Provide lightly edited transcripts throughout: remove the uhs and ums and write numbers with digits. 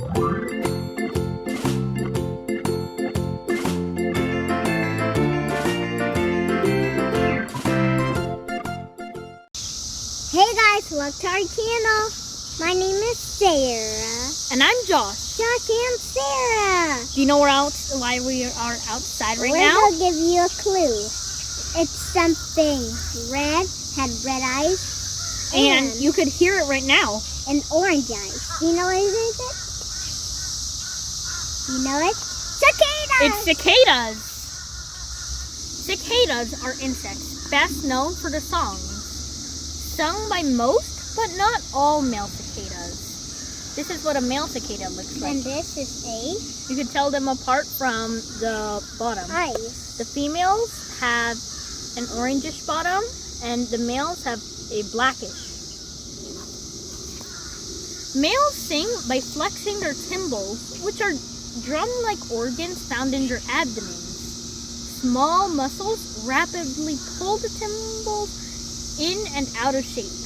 Hey guys, welcome to our channel. My name is Sarah. And I'm Josh. Josh and Sarah. Do you know why we are outside right now? We're going to give you a clue. It's something red, had red eyes. And you could hear it right now. And orange eyes. Do you know what it is? You know it? Cicadas! It's cicadas. Cicadas are insects best known for the songs sung by most, but not all male cicadas. This is what a male cicada looks like. And this is a... You can tell them apart from the bottom. eyes. The females have an orangish bottom, and the males have a blackish. Males sing by flexing their tymbals, which are drum-like organs found in their abdomens. Small muscles rapidly pull the tymbals in and out of shape.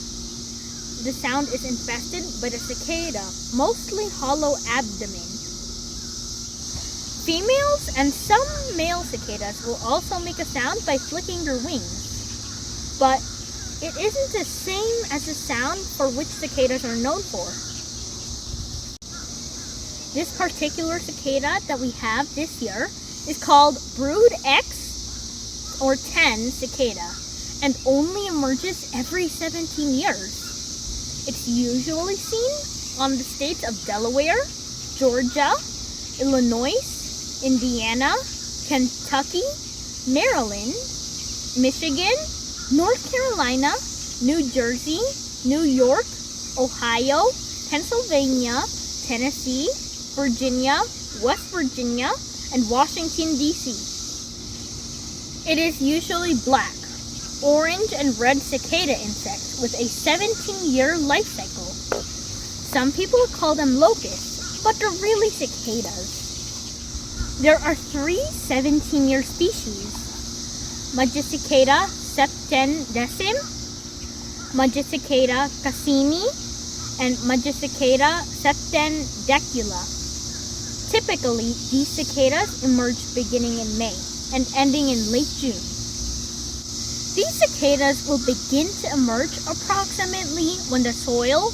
The sound is infested by the cicada, mostly hollow abdomen. Females and some male cicadas will also make a sound by flicking their wings, but it isn't the same as the sound for which cicadas are known for. This particular cicada that we have this year is called Brood X or 10 cicada, and only emerges every 17 years. It's usually seen on the states of Delaware, Georgia, Illinois, Indiana, Kentucky, Maryland, Michigan, North Carolina, New Jersey, New York, Ohio, Pennsylvania, Tennessee, Virginia, West Virginia, and Washington, D.C. It is usually black, orange, and red cicada insect with a 17-year life cycle. Some people call them locusts, but they're really cicadas. There are 3 17-year species: Majorem septendecim, Majorem cassini, and Majorem septendecula. Typically, these cicadas emerge beginning in May and ending in late June. These cicadas will begin to emerge approximately when the soil,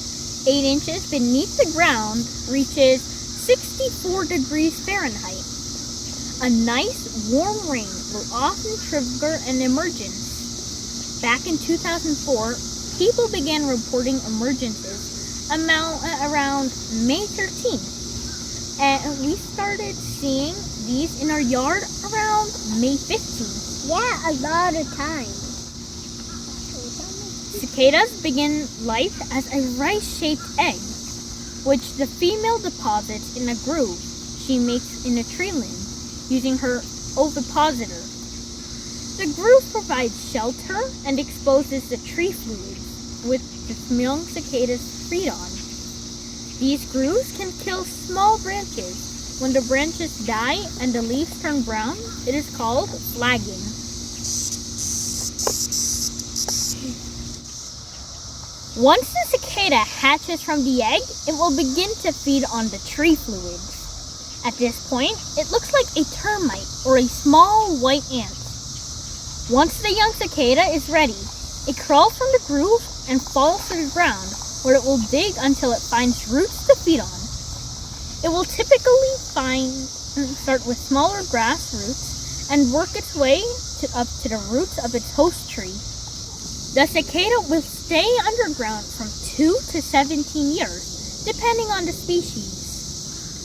8 inches beneath the ground, reaches 64 degrees Fahrenheit. A nice warm rain will often trigger an emergence. Back in 2004, people began reporting emergences around May 13th. And we started seeing these in our yard around May 15th. Yeah, a lot of time. Cicadas begin life as a rice-shaped egg, which the female deposits in a groove she makes in a tree limb using her ovipositor. The groove provides shelter and exposes the tree fluids which the young cicadas feed on. These grooves can kill small branches. When the branches die and the leaves turn brown, it is called flagging. Once the cicada hatches from the egg, it will begin to feed on the tree fluids. At this point, it looks like a termite or a small white ant. Once the young cicada is ready, it crawls from the groove and falls to the ground, where it will dig until it finds roots to feed on. It will typically start with smaller grass roots and work its way up to the roots of its host tree. The cicada will stay underground from 2 to 17 years, depending on the species.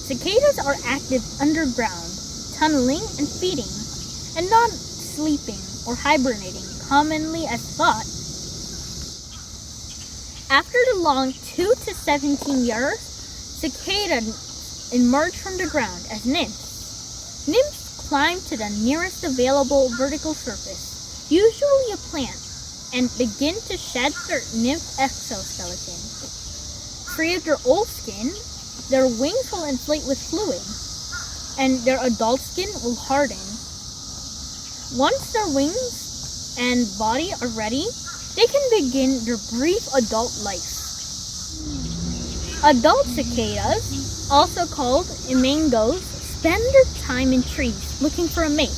Cicadas are active underground, tunneling and feeding, and not sleeping or hibernating, commonly as thought. After the long 2 to 17 years, cicadas emerge from the ground as nymphs. Nymphs climb to the nearest available vertical surface, usually a plant, and begin to shed their nymph exoskeleton. Free of their old skin, their wings will inflate with fluid, and their adult skin will harden. Once their wings and body are ready, they can begin their brief adult life. Adult cicadas also called imangos, spend their time in trees looking for a mate.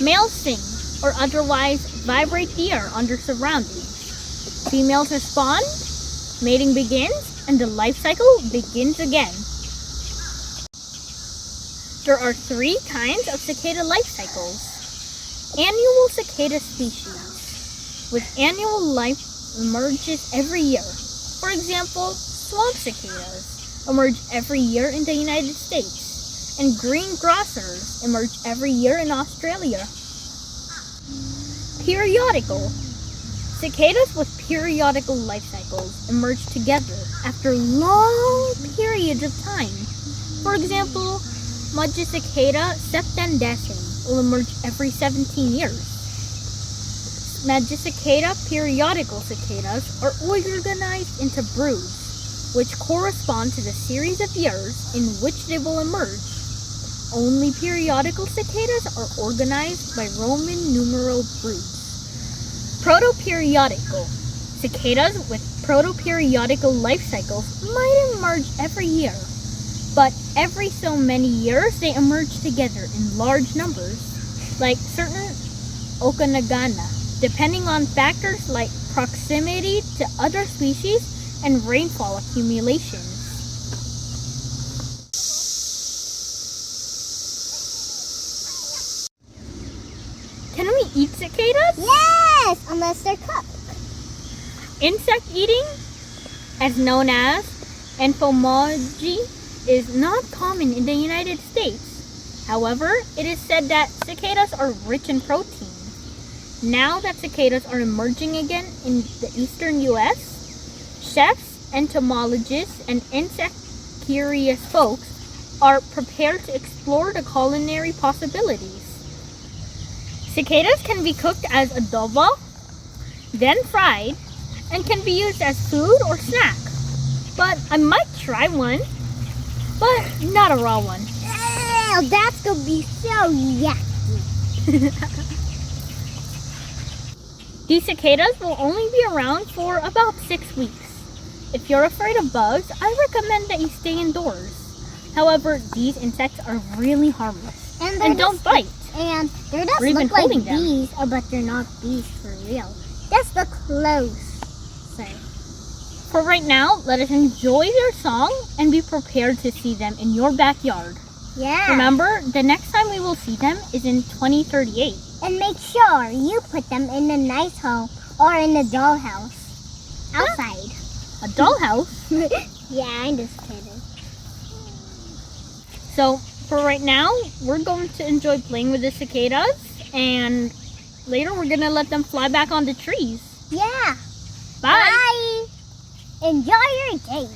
Males sing or otherwise vibrate the air under surroundings. Females respond, mating begins, and the life cycle begins again. There are 3 kinds of cicada life cycles. Annual cicada species, with annual life emerges every year. For example, swamp cicadas emerge every year in the United States, and green grousers emerge every year in Australia. Periodical. Cicadas with periodical life cycles emerge together after long periods of time. For example, Cicada septendecim will emerge every 17 years. Cicada periodical cicadas are organized into broods, which correspond to the series of years in which they will emerge. Only periodical cicadas are organized by Roman numeral broods. Protoperiodical. Cicadas with protoperiodical life cycles might emerge every year, but every so many years they emerge together in large numbers, like certain Okanagana, depending on factors like proximity to other species and rainfall accumulations. Can we eat cicadas? Yes, unless they're cooked. Insect eating, as known as entomology, is not common in the United States. However, it is said that cicadas are rich in protein. Now that cicadas are emerging again in the eastern US, chefs, entomologists, and insect-curious folks are prepared to explore the culinary possibilities. Cicadas can be cooked as adobo, then fried, and can be used as food or snack. But I might try one, but not a raw one. Ew, that's gonna be so yucky. These cicadas will only be around for about 6 weeks. If you're afraid of bugs, I recommend that you stay indoors. However, these insects are really harmless and don't bite. And they just We've been look like holding them. bees, but they're not bees for real. Just the clothes. So, For right now, let us enjoy their song and be prepared to see them in your backyard. yeah. Remember, the next time we will see them is in 2038. And make sure you put them in a nice home or in a dollhouse. Outside. A dollhouse? Yeah, I'm just kidding. So, for right now, we're going to enjoy playing with the cicadas, and later we're going to let them fly back on the trees. Yeah. Bye! Bye. Enjoy your day.